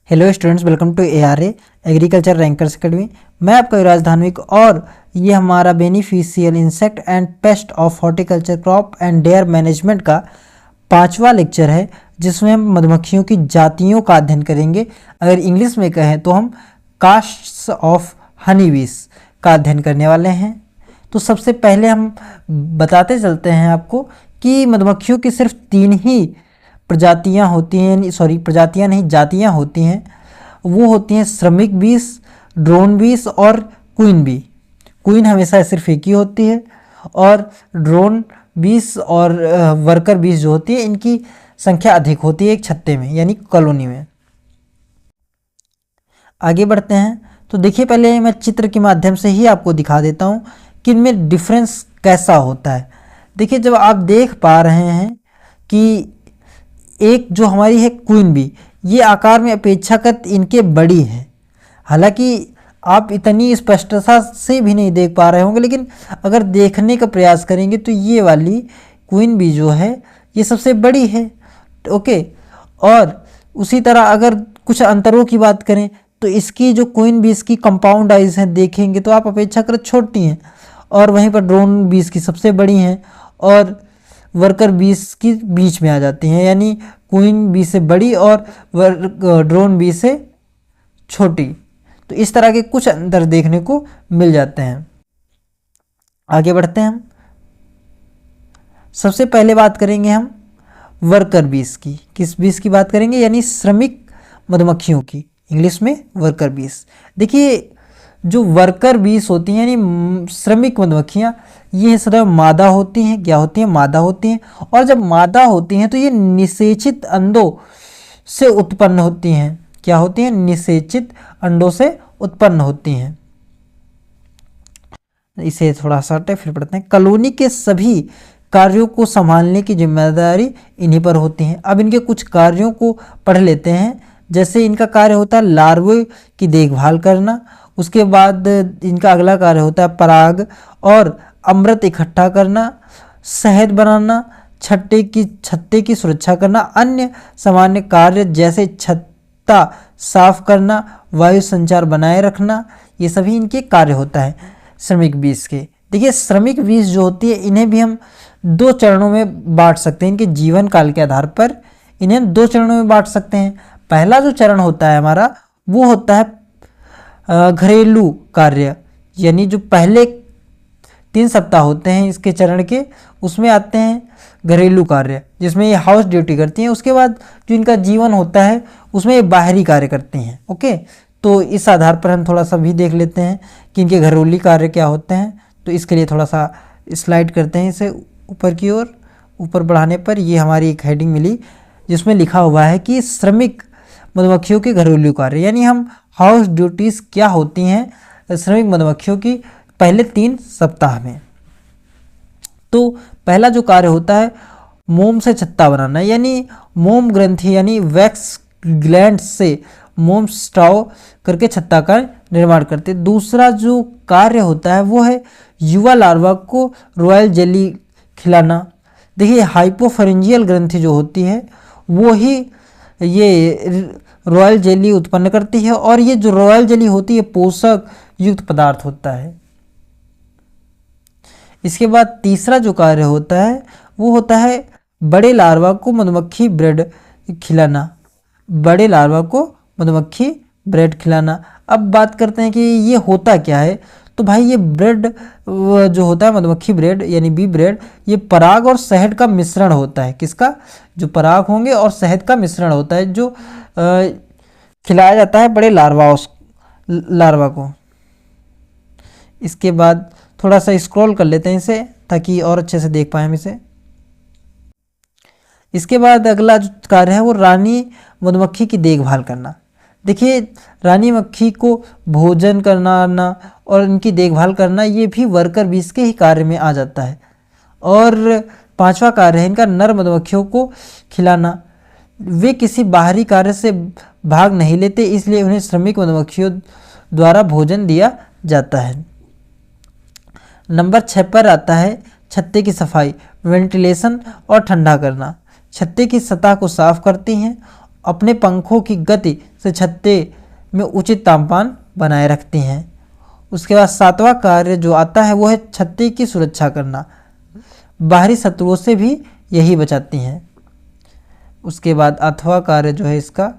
Hello students, welcome to ARA agriculture rankers academy. मैं आपका युवराज धानविक और ये हमारा beneficial insect and pest of horticulture crop and their management का 5वां लेक्चर है, जिसमें हम मधुमक्खियों की जातियों का अध्ययन करेंगे। अगर इंग्लिश में कहें तो हम कास्ट्स ऑफ हनी बीज का अध्ययन करने वाले हैं। तो सबसे पहले हम बताते चलते हैं आपको कि मधुमक्खियों की सिर्फ 3 ही प्रजातियां होती हैं, प्रजातियां नहीं, जातियां होती हैं। वो होती हैं श्रमिक बीस, ड्रोन बीस और क्वीन बी। क्वीन हमेशा सिर्फ एक ही होती है और ड्रोन बीस और वर्कर बीस जो होती है, इनकी संख्या अधिक होती है एक छत्ते में, यानी कॉलोनी में। आगे बढ़ते हैं तो देखिए, पहले मैं चित्र के माध्यम से ही आपको दिखा देता हूँ कि इनमें डिफरेंस कैसा होता है। देखिए, जब आप देख पा रहे हैं कि एक जो हमारी है क्वीन बी, ये आकार में अपेक्षाकृत इनके बड़ी है। हालांकि आप इतनी स्पष्टता से भी नहीं देख पा रहे होंगे, लेकिन अगर देखने का प्रयास करेंगे तो ये वाली क्वीन बी जो है ये सबसे बड़ी है। ओके, और उसी तरह अगर कुछ अंतरों की बात करें तो इसकी जो क्वीन बीस की कंपाउंड आइज हैं देखेंगे तो आप अपेक्षाकृत छोटी हैं, और वहीं पर ड्रोन बीस की सबसे बड़ी हैं और वर्कर बीस की बीच में आ जाती हैं, यानी क्वीन बी से बड़ी और ड्रोन बी से छोटी। तो इस तरह के कुछ अंतर देखने को मिल जाते हैं। आगे बढ़ते हैं हम। सबसे पहले बात करेंगे हम वर्कर बीस की। किस बीस की बात करेंगे? यानी श्रमिक मधुमक्खियों की, इंग्लिश में वर्कर बीस। देखिए, जो वर्कर बीस होती हैं यानी श्रमिक मधुमक्खियाँ, ये सदैव मादा होती हैं। क्या होती हैं? मादा होती हैं। और जब मादा होती हैं तो ये निषेचित अंडों से उत्पन्न होती हैं। क्या होती हैं? निषेचित अंडों से उत्पन्न होती हैं। इसे थोड़ा सा हटे, फिर पढ़ते हैं। कॉलोनी के सभी कार्यों को संभालने की जिम्मेदारी इन्हीं पर होती है। अब इनके कुछ कार्यों को पढ़ लेते हैं। जैसे इनका कार्य होता है लार्वे की देखभाल करना। उसके बाद इनका अगला कार्य होता है पराग और अमृत इकट्ठा करना, शहद बनाना, छत्ते की सुरक्षा करना, अन्य सामान्य कार्य जैसे छत्ता साफ करना, वायु संचार बनाए रखना, ये सभी इनके कार्य होता है श्रमिक बीस के। देखिए, श्रमिक बीस जो होती है इन्हें भी हम 2 चरणों में बांट सकते हैं। इनके जीवन काल के आधार पर इन्हें हम 2 चरणों में बांट सकते हैं। पहला जो चरण होता है हमारा, वो होता है घरेलू कार्य, यानी जो पहले 3 सप्ताह होते हैं इसके चरण के, उसमें आते हैं घरेलू कार्य, जिसमें ये हाउस ड्यूटी करती हैं। उसके बाद जो इनका जीवन होता है उसमें ये बाहरी कार्य करती हैं। ओके, तो इस आधार पर हम थोड़ा सा भी देख लेते हैं कि इनके घरेलू कार्य क्या होते हैं। तो इसके लिए थोड़ा सा स्लाइड करते हैं इसे ऊपर की ओर। ऊपर बढ़ाने पर ये हमारी एक हेडिंग मिली जिसमें लिखा हुआ है कि श्रमिक मधुमक्खियों के घरेलू कार्य, यानी हम हाउस ड्यूटीज़ क्या होती हैं श्रमिक मधुमक्खियों की पहले 3 सप्ताह में। तो पहला जो कार्य होता है मोम से छत्ता बनाना, यानी मोम ग्रंथि यानी वैक्स ग्लैंड से मोम स्ट्राव करके छत्ता का निर्माण करते। दूसरा जो कार्य होता है वो है युवा लार्वा को रॉयल जेली खिलाना। देखिए, हाइपोफरेंजियल ग्रंथि जो होती है वो ही ये रॉयल जेली उत्पन्न करती है, और ये जो रॉयल जेली होती है पोषक युक्त पदार्थ होता है। इसके बाद तीसरा जो कार्य होता है वो होता है बड़े लार्वा को मधुमक्खी ब्रेड खिलाना। बड़े लार्वा को मधुमक्खी ब्रेड खिलाना। अब बात करते हैं कि ये होता क्या है। तो भाई, ये ब्रेड जो होता है मधुमक्खी ब्रेड यानी बी ब्रेड, ये पराग और शहद का मिश्रण होता है। किसका? जो पराग होंगे और शहद का मिश्रण होता है, जो खिलाया जाता है बड़े लार्वा को। इसके बाद थोड़ा सा स्क्रॉल कर लेते हैं इसे ताकि और अच्छे से देख पाएं हम इसे। इसके बाद अगला जो कार्य है वो रानी मधुमक्खी की देखभाल करना। देखिए, रानी मक्खी को भोजन करना और इनकी देखभाल करना, ये भी वर्कर बीस के ही कार्य में आ जाता है। और 5वां कार्य है इनका नर मधुमक्खियों को खिलाना। वे किसी बाहरी कार्य से भाग नहीं लेते, इसलिए उन्हें श्रमिक मधुमक्खियों द्वारा भोजन दिया जाता है। नंबर 6 पर आता है छत्ते की सफाई, वेंटिलेशन और ठंडा करना। छत्ते की सतह को साफ करती हैं अपने पंखों की गति से छत्ते में उचित तापमान बनाए रखती हैं। उसके बाद 7वां कार्य जो आता है वो है छत्ते की सुरक्षा करना, बाहरी शत्रुओं से भी यही बचाती हैं। उसके बाद 8वां कार्य जो है इसका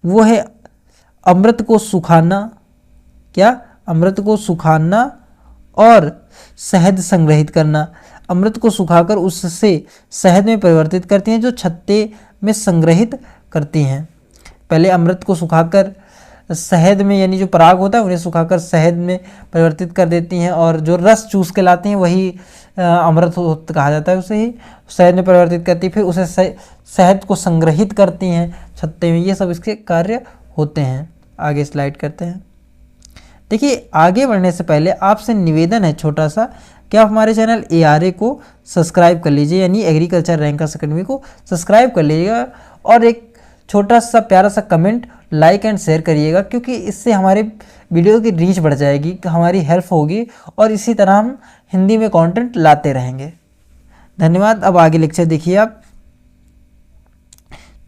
वो है अमृत को सुखाना, क्या, अमृत को सुखाना और शहद संग्रहित करना। अमृत को सुखाकर उससे शहद में परिवर्तित करती हैं जो छत्ते में संग्रहित करती हैं। पहले अमृत को सुखाकर शहद में, यानी जो पराग होता है उन्हें सुखाकर शहद में परिवर्तित कर देती हैं और जो रस चूस के लाती हैं वही अमृत कहा जाता है, उसे ही शहद में परिवर्तित करती, फिर उसे शहद को संग्रहित करती हैं छत्ते में। ये सब इसके कार्य होते हैं। आगे स्लाइड करते हैं। देखिए, आगे बढ़ने से पहले आपसे निवेदन है छोटा सा कि आप हमारे चैनल ARA को सब्सक्राइब कर लीजिए, यानी एग्रीकल्चर रैंकर्स अकेडमी को सब्सक्राइब कर लीजिएगा और एक छोटा सा प्यारा सा कमेंट, लाइक एंड शेयर करिएगा, क्योंकि इससे हमारे वीडियो की रीच बढ़ जाएगी, हमारी हेल्प होगी और इसी तरह हम हिंदी में कंटेंट लाते रहेंगे। धन्यवाद। अब आगे लेक्चर देखिए आप।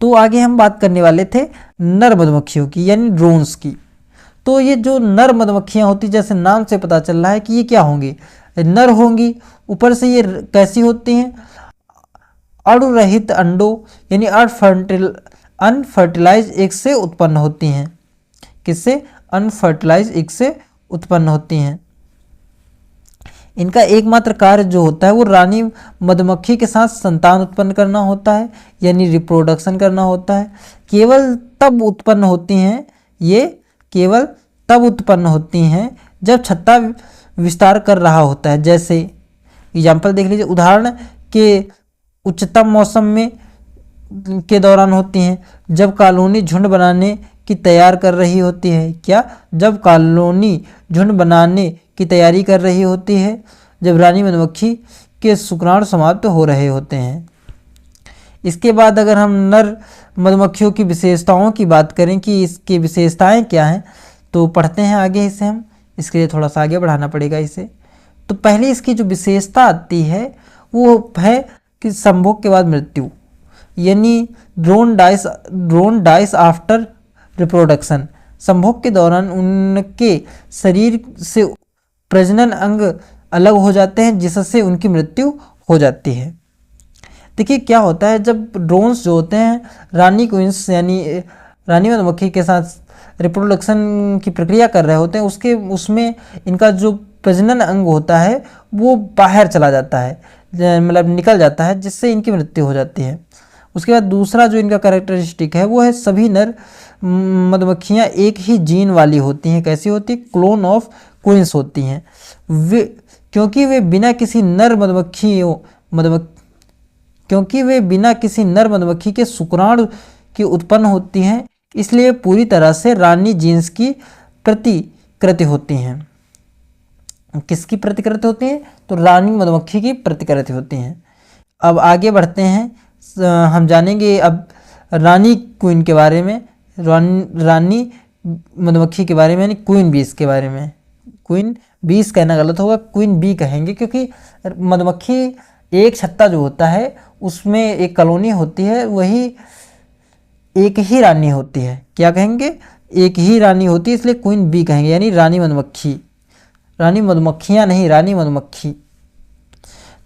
तो आगे हम बात करने वाले थे नर मधुमक्खियों की, यानी ड्रोन्स की। तो ये जो नर मधुमक्खियाँ होती, जैसे नाम से पता चल रहा है कि ये क्या होंगी, नर होंगी। ऊपर से ये कैसी होती हैं, अणु रहित अंडों यानी अनफर्टिलाइज एग से उत्पन्न होती हैं। किससे? अनफर्टिलाइज एग से उत्पन्न होती हैं। इनका एकमात्र कार्य जो होता है वो रानी मधुमक्खी के साथ संतान उत्पन्न करना होता है, यानी रिप्रोडक्शन करना होता है। केवल तब उत्पन्न होती हैं, ये केवल तब उत्पन्न होती हैं जब छत्ता विस्तार कर रहा होता है। जैसे एग्जाम्पल देख लीजिए, उदाहरण के उच्चतम मौसम में के दौरान होती हैं, जब कॉलोनी झुंड बनाने की तैयार कर रही होती है। क्या? जब कॉलोनी झुंड बनाने की तैयारी कर रही होती है, जब रानी मधुमक्खी के शुक्राणु समाप्त हो रहे होते हैं। इसके बाद अगर हम नर मधुमक्खियों की विशेषताओं की बात करें कि इसकी विशेषताएं क्या हैं, तो पढ़ते हैं आगे इसे हम। इसके लिए थोड़ा सा आगे बढ़ाना पड़ेगा इसे। तो पहले इसकी जो विशेषता आती है वो है कि संभोग के बाद मृत्यु, यानी ड्रोन डाइस आफ्टर रिप्रोडक्शन। संभोग के दौरान उनके शरीर से प्रजनन अंग अलग हो जाते हैं, जिससे उनकी मृत्यु हो जाती है। देखिए क्या होता है, जब ड्रोन्स जो होते हैं रानी क्वींस यानी रानी मधुमक्खी के साथ रिप्रोडक्शन की प्रक्रिया कर रहे होते हैं, उसमें इनका जो प्रजनन अंग होता है वो बाहर चला जाता है, मतलब निकल जाता है, जिससे इनकी मृत्यु हो जाती है। उसके बाद दूसरा जो इनका कैरेक्टरिस्टिक है वो है सभी नर मधुमक्खियाँ एक ही जीन वाली होती हैं। कैसी होती है? क्लोन ऑफ क्वींस होती हैं। क्योंकि वे बिना किसी नर मधुमक्खी के शुक्राणु की उत्पन्न होती हैं, इसलिए पूरी तरह से रानी जीन्स की प्रतिकृति होती हैं। किसकी प्रतिकृति होती हैं? तो रानी मधुमक्खी की प्रतिकृति होती हैं। अब आगे बढ़ते हैं, हम जानेंगे अब रानी क्वीन के बारे में, रानी मधुमक्खी के बारे में, यानी क्वीन बीस के बारे में। क्वीन बीस कहना गलत होगा, क्वीन बी कहेंगे, क्योंकि मधुमक्खी एक छत्ता जो होता है उसमें एक कॉलोनी होती है, वही एक ही रानी होती है। क्या कहेंगे? एक ही रानी होती है, इसलिए क्वीन बी कहेंगे, यानी रानी मधुमक्खी। रानी मधुमक्खियाँ नहीं, रानी मधुमक्खी।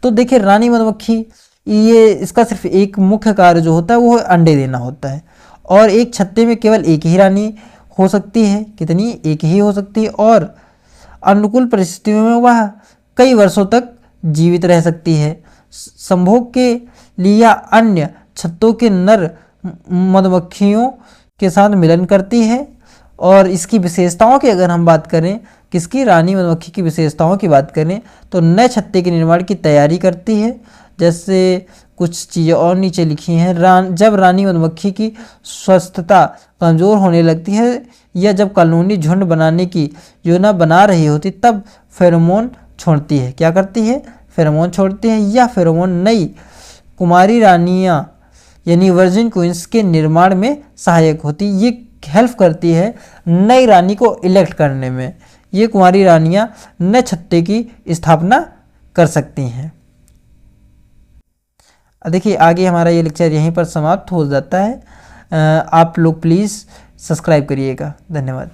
तो देखिए रानी मधुमक्खी, ये इसका सिर्फ एक मुख्य कार्य जो होता है वो अंडे देना होता है, और एक छत्ते में केवल एक ही रानी हो सकती है। कितनी? एक ही हो सकती है, और अनुकूल परिस्थितियों में वह कई वर्षों तक जीवित रह सकती है। संभोग के लिए या अन्य छत्तों के नर मधुमक्खियों के साथ मिलन करती है। और इसकी विशेषताओं की अगर हम बात करें, किसकी? रानी मधुमक्खी की विशेषताओं की बात करें, तो नए छत्ते के निर्माण की तैयारी करती है। जैसे कुछ चीज़ें और नीचे लिखी हैं। जब रानी मधुमक्खी की स्वस्थता कमज़ोर होने लगती है या जब कॉलोनी झुंड बनाने की योजना बना रही होती, तब फेरोमोन छोड़ती है। क्या करती है? फेरोमोन छोड़ती है। या फेरोमोन नई कुमारी रानियाँ यानी वर्जिन क्वींस के निर्माण में सहायक होती। ये हेल्प करती है नई रानी को इलेक्ट करने में। ये कुमारी रानियाँ नए छत्ते की स्थापना कर सकती हैं। देखिए आगे हमारा ये लेक्चर यहीं पर समाप्त हो जाता है। आप लोग प्लीज़ सब्सक्राइब करिएगा। धन्यवाद।